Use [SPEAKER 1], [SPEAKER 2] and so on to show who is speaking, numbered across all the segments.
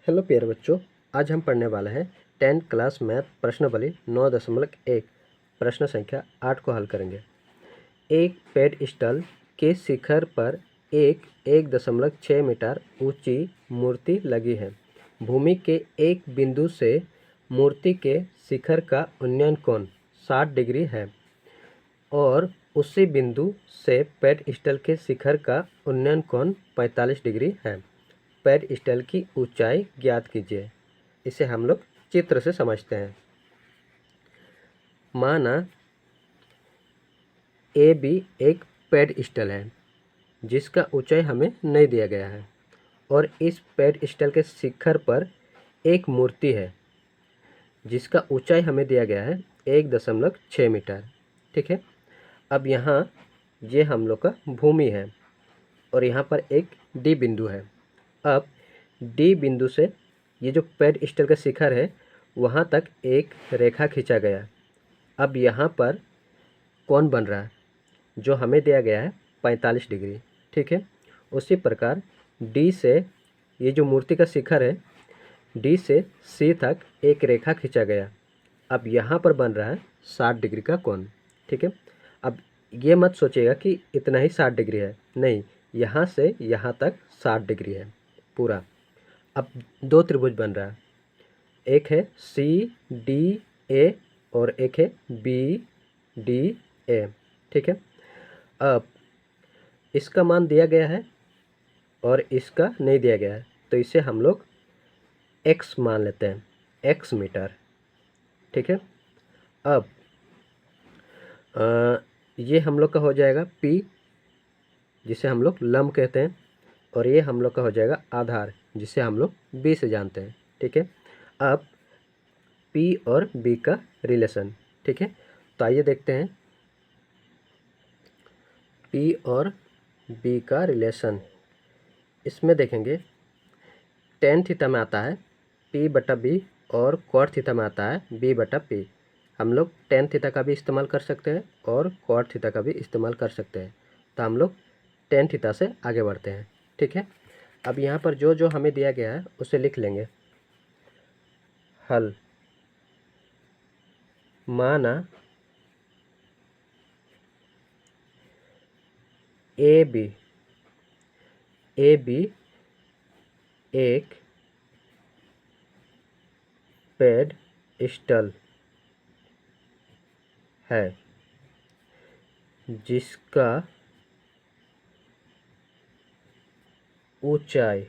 [SPEAKER 1] Hello प्यारे बच्चों, आज हम पढ़ने वाले हैं 10th क्लास मैथ प्रश्नावली 9.1 प्रश्न संख्या 8 को हल करेंगे। एक पेडस्टल के शिखर पर एक 1.6 मीटर ऊंची मूर्ति लगी है। भूमि के एक बिंदु से मूर्ति के शिखर का उन्नयन कोण 60 डिग्री है और उसी बिंदु से पेडस्टल के शिखर का उन्नयन कोण 45 डिग्री है। पेडस्टल की ऊंचाई ज्ञात कीजिए। इसे हम लोग चित्र से समझते हैं। माना ए बी एक पेडस्टल है जिसका ऊंचाई हमें नहीं दिया गया है और इस पेडस्टल के शिखर पर एक मूर्ति है जिसका ऊंचाई हमें दिया गया है 1.6 मीटर। ठीक है, अब यहाँ ये हम लोग का भूमि है और यहाँ पर एक डी बिंदु है। अब डी बिंदु से ये जो पेडस्टल का शिखर है वहाँ तक एक रेखा खींचा गया। अब यहाँ पर कोण बन रहा है जो हमें दिया गया है 45 डिग्री। ठीक है, उसी प्रकार डी से ये जो मूर्ति का शिखर है डी से सी तक एक रेखा खींचा गया। अब यहाँ पर बन रहा है 60 डिग्री का कोण। ठीक है, अब ये मत सोचिएगा कि इतना ही 60 डिग्री है, नहीं, यहाँ से यहाँ तक 60 डिग्री है पूरा। अब दो त्रिभुज बन रहा है, एक है सी डी ए और एक है बी डी ए। ठीक है, अब इसका मान दिया गया है और इसका नहीं दिया गया है तो इसे हम लोग x मान लेते हैं, x मीटर। ठीक है, अब ये हम लोग का हो जाएगा p जिसे हम लोग लंब कहते हैं और ये हम लोग का हो जाएगा आधार जिसे हम लोग b से जानते हैं। ठीक है, अब p और b का रिलेशन। ठीक है, तो आइए देखते हैं p और b का रिलेशन। इसमें देखेंगे tan थीटा में आता है p/b और cot थीटा में आता है b/p। हम लोग tan थीटा का भी इस्तेमाल कर सकते हैं और cot थीटा का भी इस्तेमाल कर सकते हैं, तो हम लोग tan थीटा से आगे बढ़ते हैं। ठीक है, अब यहाँ पर जो जो हमें दिया गया है उसे लिख लेंगे। हल। माना ए बी एक पेडस्टल है जिसका ऊंचाई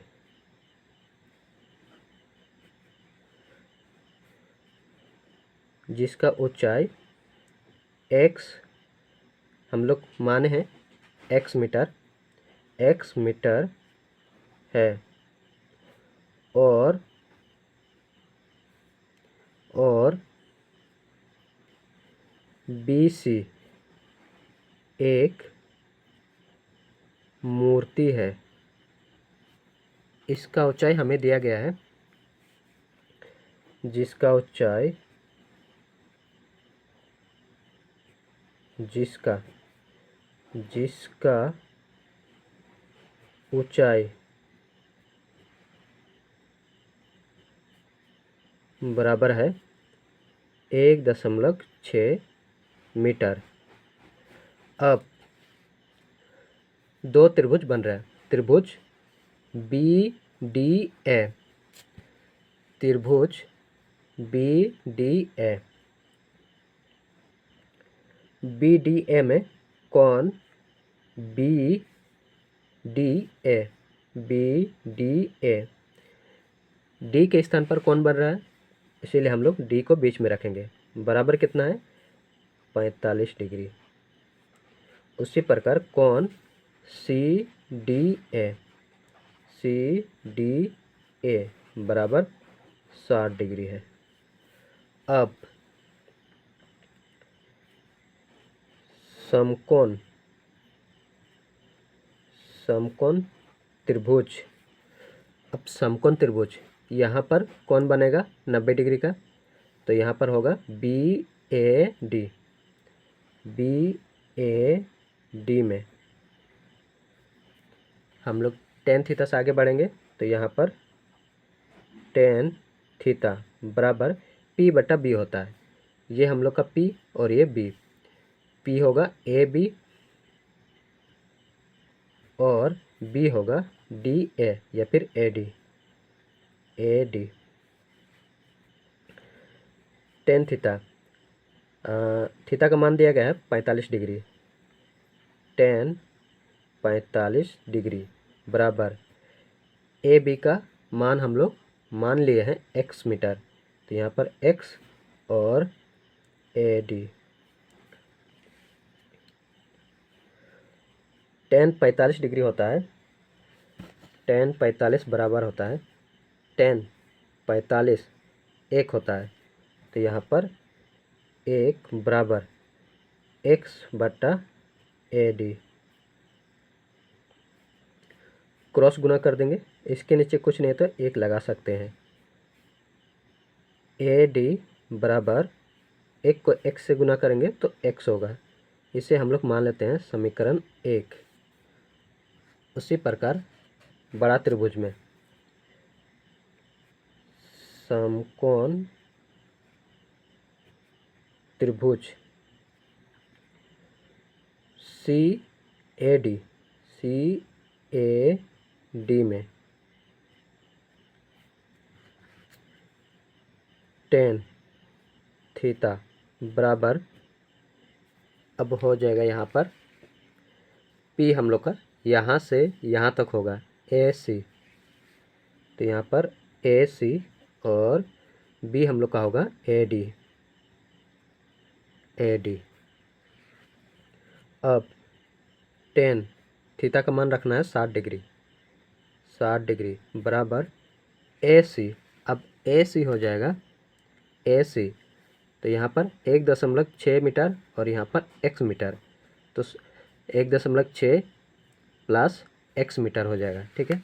[SPEAKER 1] x हम लोग माने हैं x मीटर है और BC एक मूर्ति है। इसका ऊंचाई हमें दिया गया है जिसका ऊंचाई बराबर है 1.6 मीटर। अब दो त्रिभुज बन रहा है, त्रिभुज BDA, त्रिभुज BDA। BDA में कोण BDA D के स्थान पर कौन बन रहा है, इसीलिए हम लोग D को बीच में रखेंगे। बराबर कितना है 45 डिग्री। उसी प्रकार कोण CDA बराबर 60 डिग्री है। अब समकोण त्रिभुज। अब समकोण त्रिभुज यहाँ पर कौन बनेगा 90 डिग्री का, तो यहाँ पर होगा BAD में हम लोग tan थीटा से आगे बढ़ेंगे तो यहाँ पर टेन थीटा बराबर पी बटा बी होता है। ये हम लोग का पी और ये बी। पी होगा ए बी और बी होगा डी ए या फिर A D. A D tan theta, theta का मान दिया गया है 45 डिग्री। टेन 45 डिग्री बराबर ए बी का मान हम लोग मान लिए हैं एक्स मीटर, तो यहाँ पर एक्स और ए डी। टेन 45 डिग्री होता है, टेन 45 बराबर होता है टेन 45 एक होता है, तो यहाँ पर एक बराबर एक्स बटा ए डी। क्रॉस गुना कर देंगे, इसके नीचे कुछ नहीं तो एक लगा सकते हैं। ए डी बराबर एक को एक्स से गुना करेंगे तो एक्स होगा। इसे हम लोग मान लेते हैं समीकरण 1। उसी प्रकार बड़ा त्रिभुज में समकोण त्रिभुज सी ए डी में टेन थीटा बराबर, अब हो जाएगा यहाँ पर पी हम लोग का यहाँ से यहाँ तक होगा ए सी, तो यहाँ पर ए सी और बी हम लोग का होगा ए डी। अब टेन थीटा का मान रखना है 60 डिग्री। 60 डिग्री बराबर ए सी। अब ए सी हो जाएगा ए सी, तो यहाँ पर 1.6 मीटर और यहाँ पर x मीटर, तो 1.6 प्लस x मीटर हो जाएगा। ठीक है,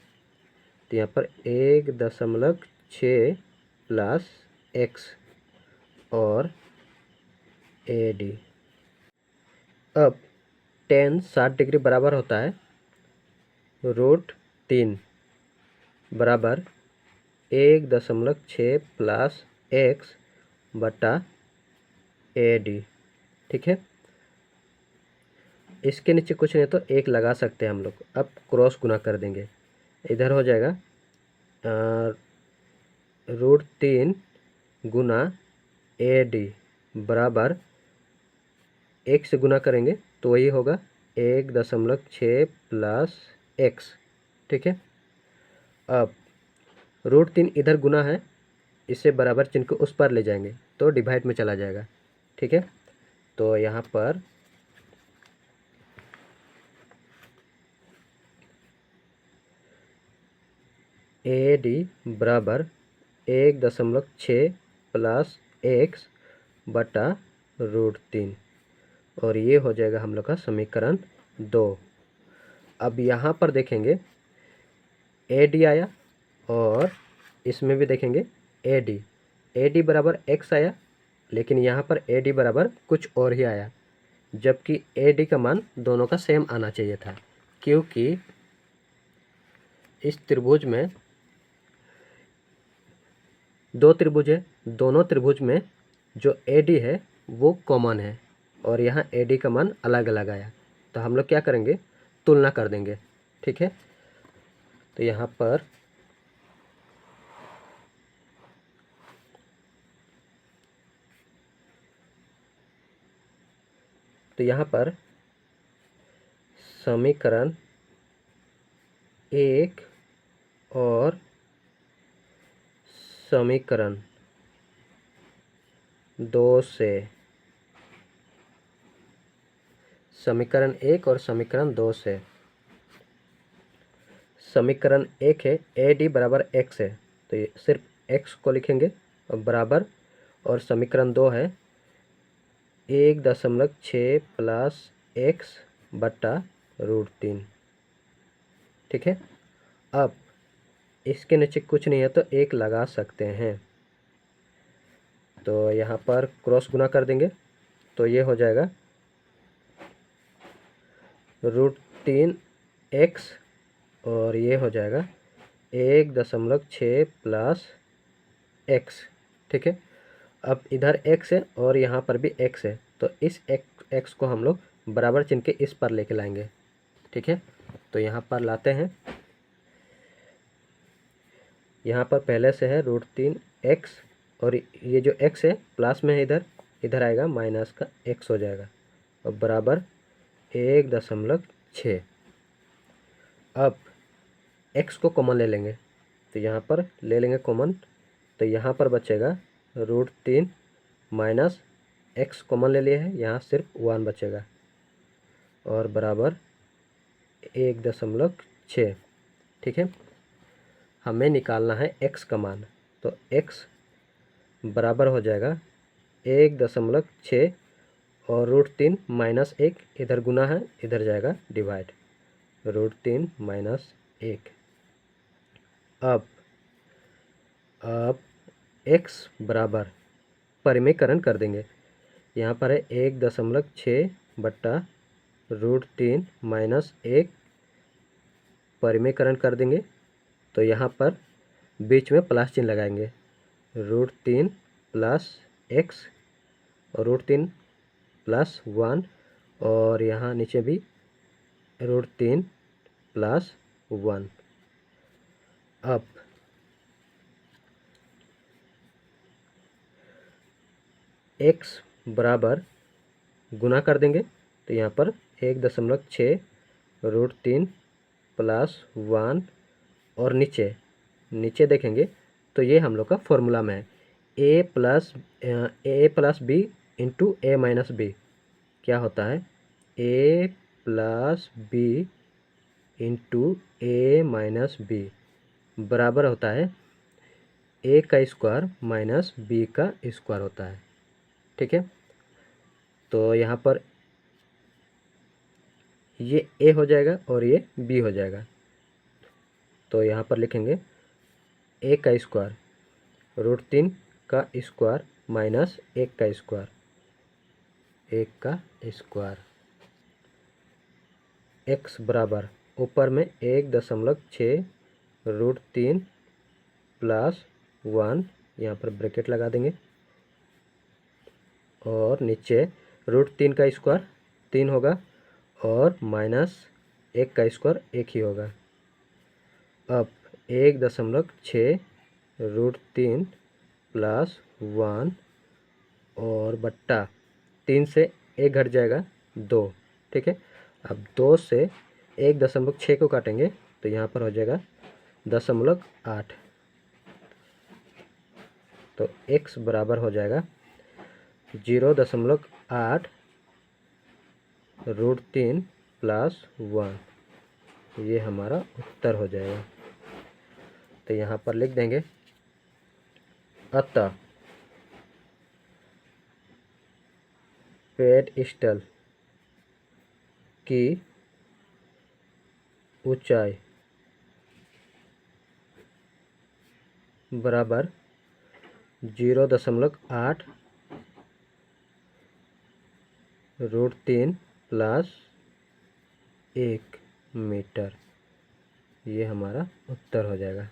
[SPEAKER 1] तो यहाँ पर 1.6 प्लस x और ए डी। अब टेन 60 डिग्री बराबर होता है √3 बराबर 1.6 प्लस x बटा ए डी। ठीक है, इसके नीचे कुछ नहीं तो एक लगा सकते हैं हम लोग। अब क्रॉस गुना कर देंगे, इधर हो जाएगा √3 गुना ए डी बराबर एक से गुना करेंगे तो वही होगा 1.6 प्लस एक्स। ठीक है, अब √3 इधर गुना है, इससे बराबर चिन्ह को उस पर ले जाएंगे तो डिवाइड में चला जाएगा। ठीक है, तो यहाँ पर ए डी बराबर 1.6 प्लस एक्स बटा √3 और ये हो जाएगा हम लोग का समीकरण 2। अब यहाँ पर देखेंगे ए डी आया और इसमें भी देखेंगे ए डी बराबर एक्स आया, लेकिन यहाँ पर ए डी बराबर कुछ और ही आया, जबकि ए डी का मान दोनों का सेम आना चाहिए था, क्योंकि इस त्रिभुज में दो त्रिभुज है, दोनों त्रिभुज में जो ए डी है वो कॉमन है और यहाँ ए डी का मान अलग अलग आया, तो हम लोग क्या करेंगे, तुलना कर देंगे। ठीक है, तो यहाँ पर समीकरण 1 और समीकरण 2 से समीकरण 1 और समीकरण 2 से समीकरण 1 है ए डी बराबर एक्स है, तो ये सिर्फ एक्स को लिखेंगे और बराबर, और समीकरण 2 है 1.6 प्लस एक्स बटा √3। ठीक है, अब इसके नीचे कुछ नहीं है तो एक लगा सकते हैं, तो यहाँ पर क्रॉस गुना कर देंगे तो ये हो जाएगा √3 एक्स और ये हो जाएगा 1.6 प्लस एक्स, ठीक है। अब इधर एक्स है और यहाँ पर भी एक्स है, तो इस एक्स को हम लोग बराबर चिन्ह के इस पर लेके लाएंगे, ठीक है। तो यहाँ पर लाते हैं, यहाँ पर पहले से है √3x और ये जो x है प्लस में है, इधर आएगा माइनस का x हो जाएगा और बराबर 1.6। अब x को कॉमन ले लेंगे, तो यहाँ पर ले लेंगे कॉमन, तो यहाँ पर बचेगा √3 माइनस x कॉमन ले लिया है, यहाँ सिर्फ 1 बचेगा और बराबर 1.6, ठीक है। हमें निकालना है x का मान, तो x बराबर हो जाएगा 1.6 और √3 माइनस 1, इधर गुना है इधर जाएगा डिवाइड, √3 माइनस 1। अब x बराबर परिमेयकरण कर देंगे, यहाँ पर है 1.6 बट्टा √3 माइनस 1, परिमेयकरण कर देंगे तो यहाँ पर बीच में प्लस चिन्ह लगाएंगे, √3 प्लस x और √3 प्लस 1 और यहाँ नीचे भी √3 प्लस 1। अब x बराबर गुना कर देंगे, तो यहाँ पर 1.6 √3 प्लस 1 और नीचे देखेंगे तो ये हम लोग का फॉर्मूला में है a plus B into a minus B, क्या होता है a plus B into a minus B बराबर होता है a का स्क्वायर माइनस b का स्क्वायर होता है, ठीक है। तो यहाँ पर ये a हो जाएगा और ये b हो जाएगा, तो यहाँ पर लिखेंगे a का स्क्वायर √3 का स्क्वायर माइनस 1 का स्क्वायर, 1 का स्क्वायर, x बराबर ऊपर में 1.6 √3 प्लस 1, यहाँ पर ब्रैकेट लगा देंगे और नीचे √3 का स्क्वायर 3 होगा और माइनस 1 का स्क्वायर 1 ही होगा। अब 1.6 √3 प्लस 1 और बट्टा 3 से 1 घट जाएगा 2, ठीक है। अब 2 से 1.6 को काटेंगे तो यहाँ पर हो जाएगा 0.8, तो x बराबर हो जाएगा 0.8 √3 प्लस 1, ये हमारा उत्तर हो जाएगा। तो यहाँ पर लिख देंगे अतः पेडस्टल की ऊंचाई बराबर 0.8 √3 प्लस 1 मीटर, ये हमारा उत्तर हो जाएगा।